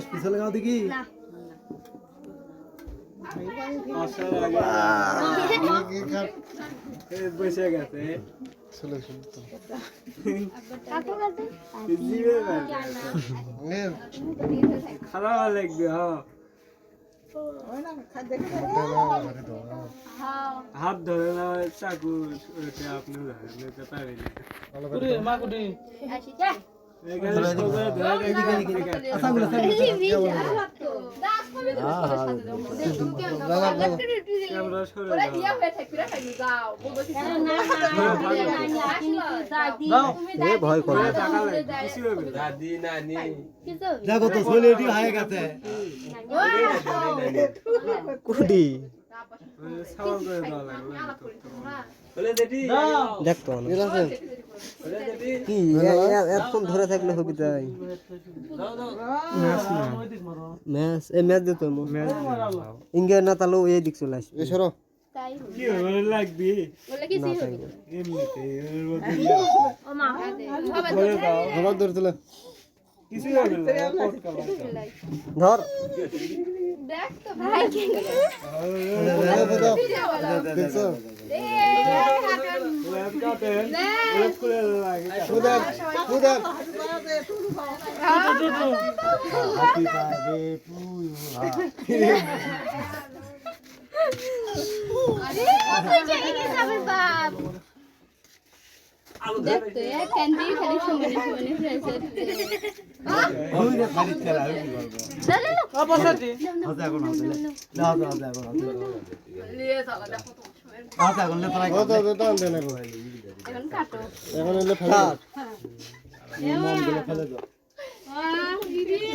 পিছলে গাও দেখি বসে গেছে খারাপ লাগবে হাত ধরে না চাকু আপনি নিতে পারেন ভয় করে দেখো তো ছেলেটি হয়ে গেছে কুড়ি দেখতো কি এতক্ষণ ধরে থাকলে হবে তাই ম্যাচ এই ম্যাচ দিত ইংরেজ না তাহলে এই দিক চলে আসবে সরো কি হবে লাগবে বলে কি হবে এমনিতে ও মা খবর ধরছিল কিছু হবে ধর দেখ তো ভাই দেখছো দেখতে ক্যান্ডি খালি সুমনে সুমনে ফ্রেন্ডস ওই রে খালি খেলা আর কি বলবো চলে লো অবশ্যই হাতে এখন হাতে দাও দাও দাও নিয়ে চলো দেখো তো হাতে এখন লে ট্রাই করো তো টান দেনা গো এখন কাটো এখন লে ফেলা হ্যাঁ মন গুলো ফেলে দাও